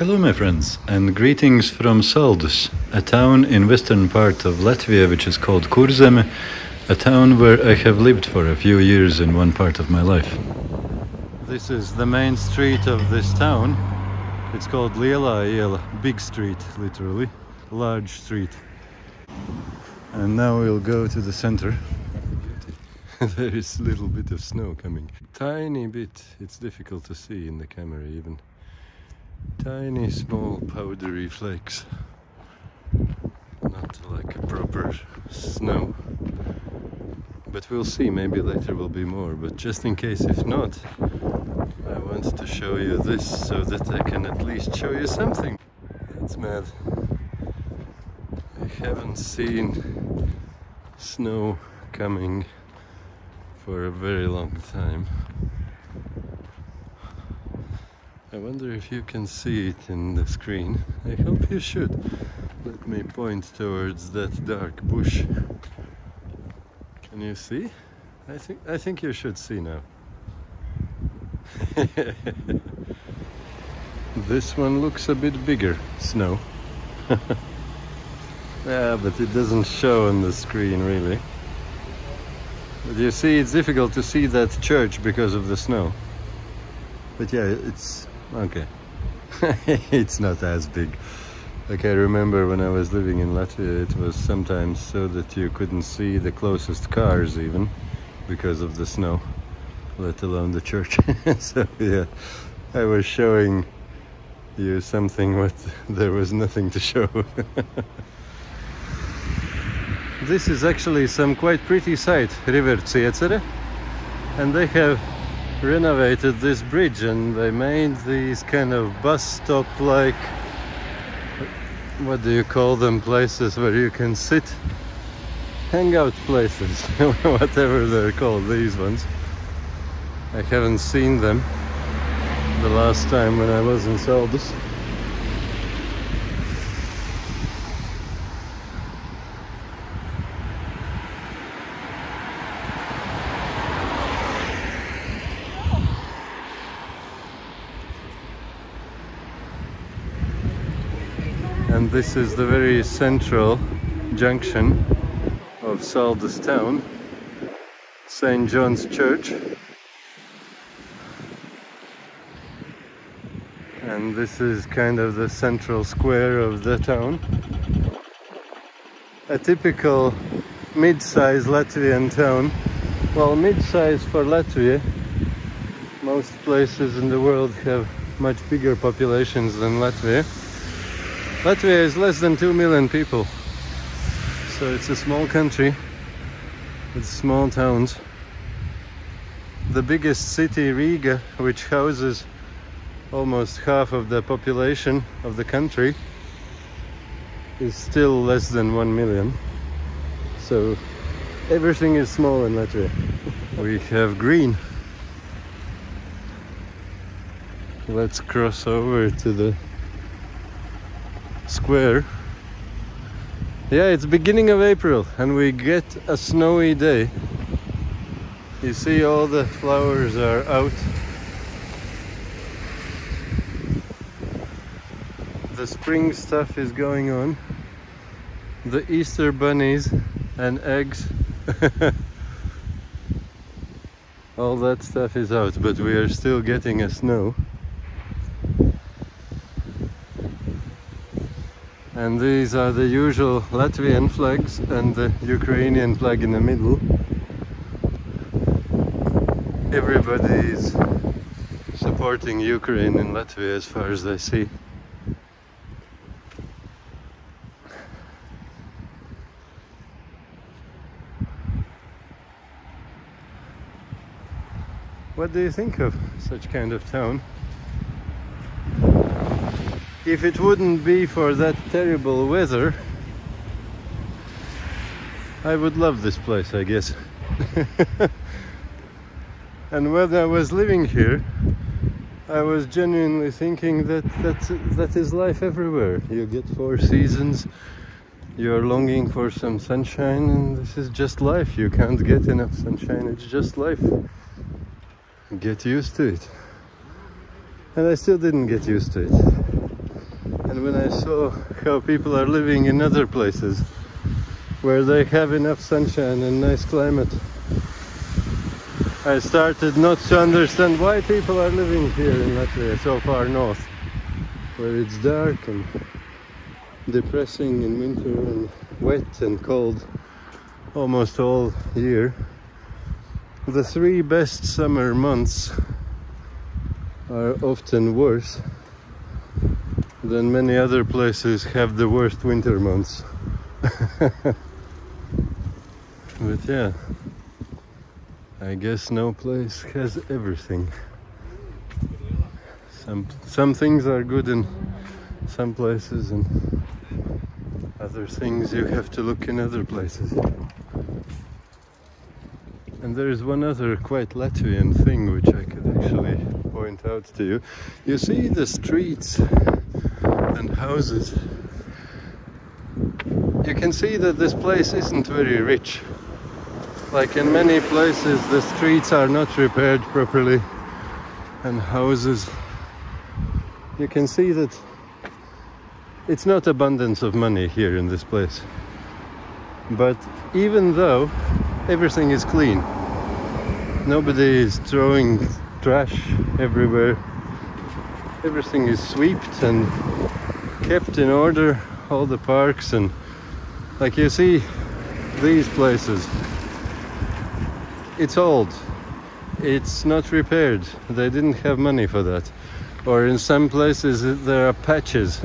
Hello my friends, and greetings from Saldus, a town in western part of Latvia which is called Kurzeme, a town where I have lived for a few years in one part of my life. This is the main street of this town. It's called Lielā iela, big street, literally, large street. And now we'll go to the center. There is a little bit of snow coming. Tiny bit, it's difficult to see in the camera even. Tiny small powdery flakes. Not like a proper snow. But we'll see, maybe later will be more. But just in case if not, I want to show you this so that I can at least show you something. That's mad. I haven't seen snow coming for a very long time. I wonder if you can see it in the screen. I hope you should. Let me point towards that dark bush. Can you see? I think you should see now. This one looks a bit bigger, snow. Yeah, but it doesn't show on the screen really. But you see, it's difficult to see that church because of the snow. But yeah, it's okay. It's not as big. Like I remember when I was living in Latvia, it was sometimes so that you couldn't see the closest cars even because of the snow, let alone the church. So yeah, I was showing you something what there was nothing to show. This is actually some quite pretty site, River Ciecere, and they have renovated this bridge and they made these kind of bus stop like, what do you call them, places where you can sit, hangout places, whatever they're called, these ones. I haven't seen them the last time when I was in Saldus. And this is the very central junction of Saldus town, St. John's Church. And this is kind of the central square of the town. A typical mid-size Latvian town. Well, mid-size for Latvia. Most places in the world have much bigger populations than Latvia. Latvia is less than 2 million people, so it's a small country with small towns. The biggest city, Riga, which houses almost half of the population of the country, is still less than 1 million. So everything is small in Latvia. We have green. Let's cross over to the square. Yeah, it's beginning of April and we get a snowy day. You see all the flowers are out. The spring stuff is going on. The Easter bunnies and eggs. All that stuff is out, but we are still getting a snow. And these are the usual Latvian flags and the Ukrainian flag in the middle. Everybody is supporting Ukraine in Latvia as far as I see. What do you think of such kind of town? If it wouldn't be for that terrible weather, I would love this place, I guess. And when I was living here, I was genuinely thinking that is life everywhere. You get 4 seasons, you're longing for some sunshine, and this is just life. You can't get enough sunshine, it's just life. Get used to it. And I still didn't get used to it. And when I saw how people are living in other places where they have enough sunshine and nice climate, I started not to understand why people are living here in Latvia so far north, where it's dark and depressing in winter and wet and cold almost all year. The 3 best summer months are often worse than many other places have the worst winter months. But yeah, I guess no place has everything. Some things are good in some places, and other things you have to look in other places. And there is one other quite Latvian thing which I could actually point out to you. You see the streets and houses. You can see that this place isn't very rich. Like in many places, the streets are not repaired properly, and houses. You can see that it's not abundance of money here in this place. But even though everything is clean, nobody is throwing trash everywhere, everything is swept and kept in order, all the parks, and like you see these places, it's old, it's not repaired, they didn't have money for that. Or in some places there are patches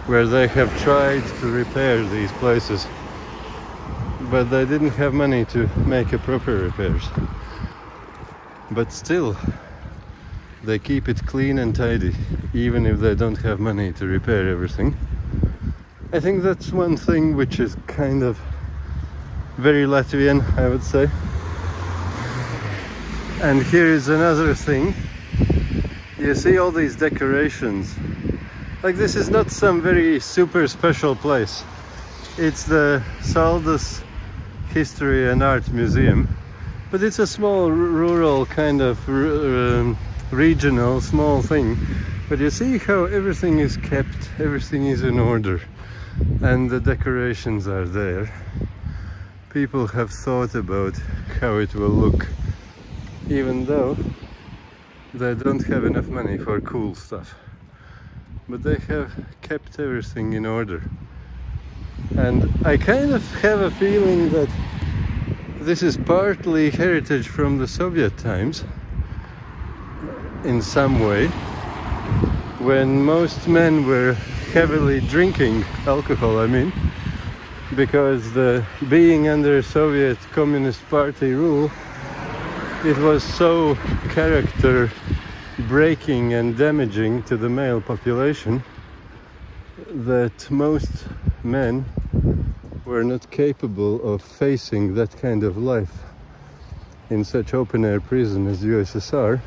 where they have tried to repair these places, but they didn't have money to make a proper repairs. But still, they keep it clean and tidy, even if they don't have money to repair everything. I think that's one thing which is kind of very Latvian, I would say. And here is another thing. You see all these decorations. Like, this is not some very super special place. It's the Saldus History and Art Museum. But it's a small rural kind of regional small thing. But you see how everything is kept, everything is in order, and the decorations are there. People have thought about how it will look, even though they don't have enough money for cool stuff. But they have kept everything in order. And I kind of have a feeling that this is partly heritage from the Soviet times, in some way, when most men were heavily drinking alcohol, I mean, because being under Soviet Communist Party rule, it was so character breaking and damaging to the male population that most men were not capable of facing that kind of life in such open-air prison as USSR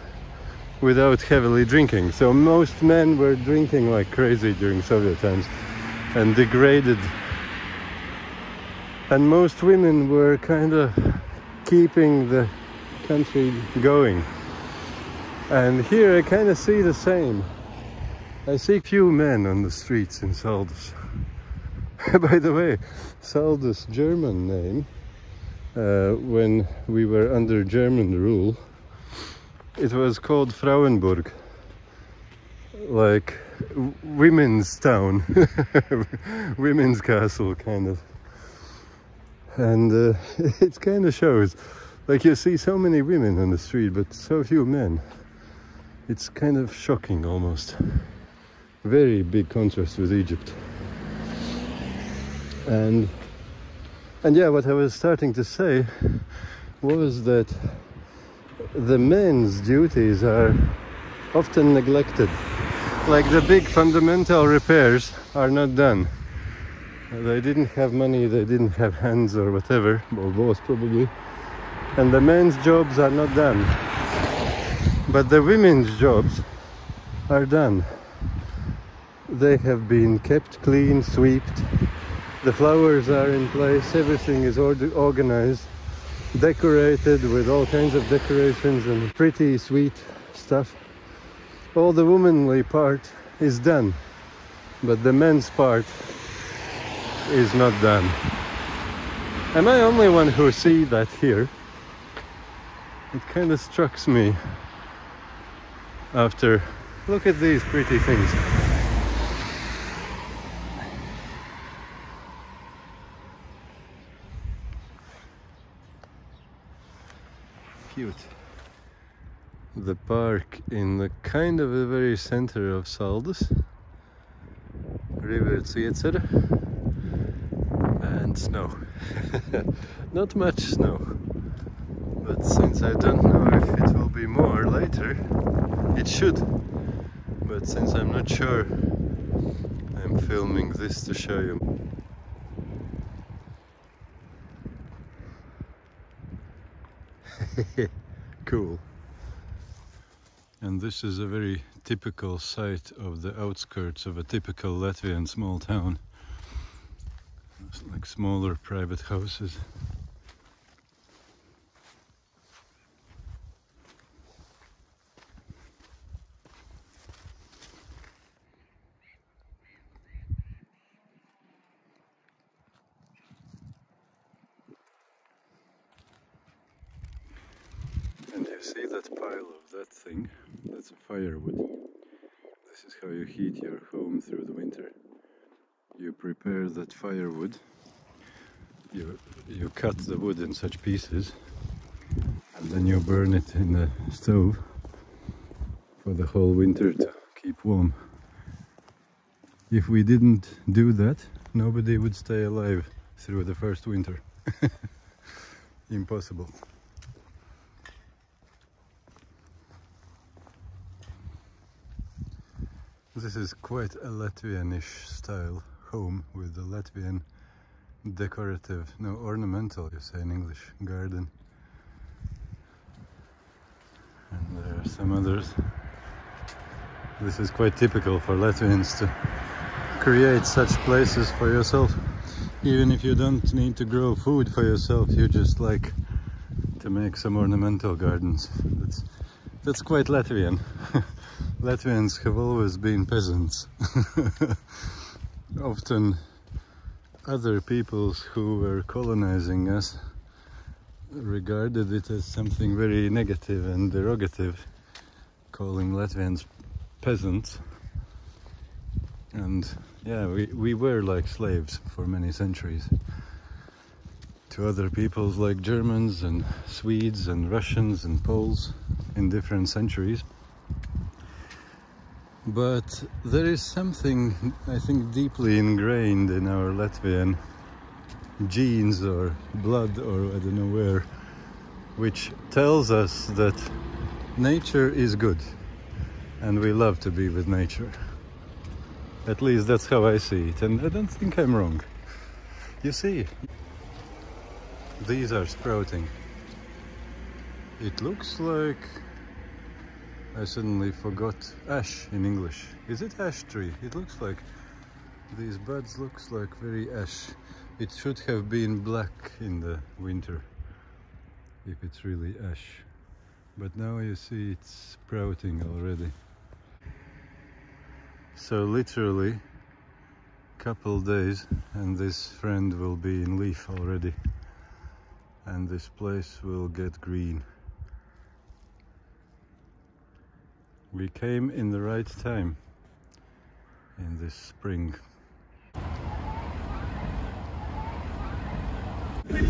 without heavily drinking. So most men were drinking like crazy during Soviet times and degraded. And most women were kind of keeping the country going. And here I kind of see the same. I see few men on the streets in Saldus. By the way, Saldus' German name, when we were under German rule, it was called Frauenburg, like women's town, women's castle kind of. And it kind of shows, like you see so many women on the street but so few men. It's kind of shocking almost. Very big contrast with Egypt. And yeah, what I was starting to say was that the men's duties are often neglected. Like the big fundamental repairs are not done. They didn't have money, they didn't have hands or whatever, or both probably. And the men's jobs are not done. But the women's jobs are done. They have been kept clean, swept. The flowers are in place, everything is organized, decorated with all kinds of decorations and pretty sweet stuff. All the womanly part is done. but the men's part is not done. Am I only one who see that here? It kind of strikes me after. Look at these pretty things. Cute. The park in the kind of the very center of Saldus, River Cietzer, and snow. Not much snow, but since I don't know if it will be more later, it should. But since I'm not sure, I'm filming this to show you. Cool. And this is a very typical site of the outskirts of a typical Latvian small town. It's like smaller private houses. And you see that pile of that thing? That's a firewood. This is how you heat your home through the winter. You prepare that firewood, you cut the wood in such pieces, and then you burn it in the stove for the whole winter to keep warm. If we didn't do that, nobody would stay alive through the first winter. Impossible. This is quite a Latvianish style home with the Latvian decorative, no, ornamental, you say in English, garden. And there are some others. This is quite typical for Latvians to create such places for yourself. Even if you don't need to grow food for yourself, you just like to make some ornamental gardens. That's quite Latvian. Latvians have always been peasants. Often other peoples who were colonizing us regarded it as something very negative and derogative, calling Latvians peasants. And yeah, we were like slaves for many centuries to other peoples like Germans and Swedes and Russians and Poles in different centuries. But there is something, I think, deeply ingrained in our Latvian genes or blood, or I don't know where, which tells us that nature is good and we love to be with nature. At least that's how I see it, and I don't think I'm wrong. You see, these are sprouting. It looks like, I suddenly forgot ash in English. Is it ash tree? It looks like, these buds looks like very ash. It should have been black in the winter, if it's really ash. But now you see it's sprouting already. So literally, couple days and this friend will be in leaf already. And this place will get green. We came in the right time in this spring. Like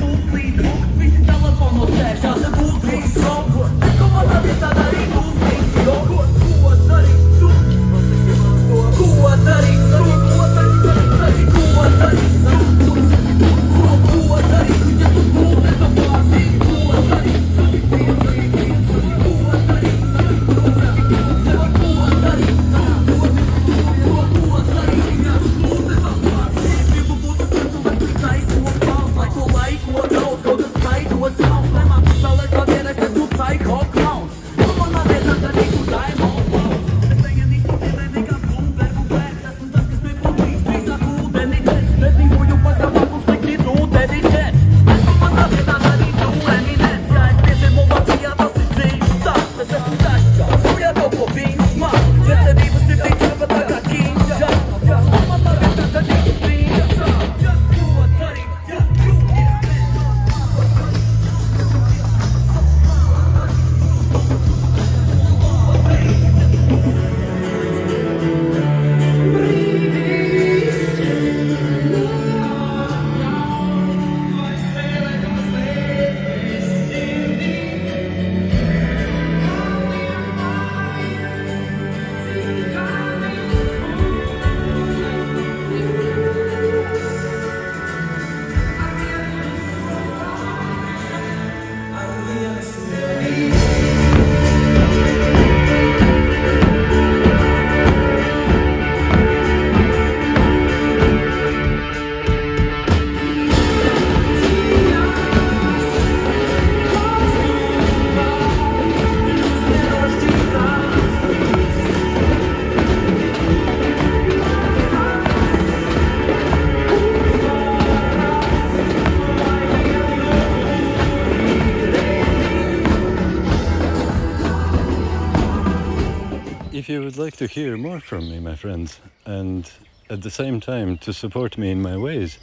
If you would like to hear more from me, my friends, and at the same time to support me in my ways,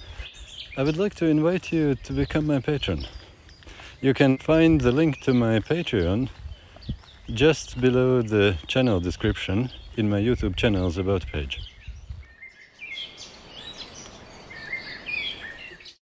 I would like to invite you to become my patron. You can find the link to my Patreon just below the channel description in my YouTube channel's About page.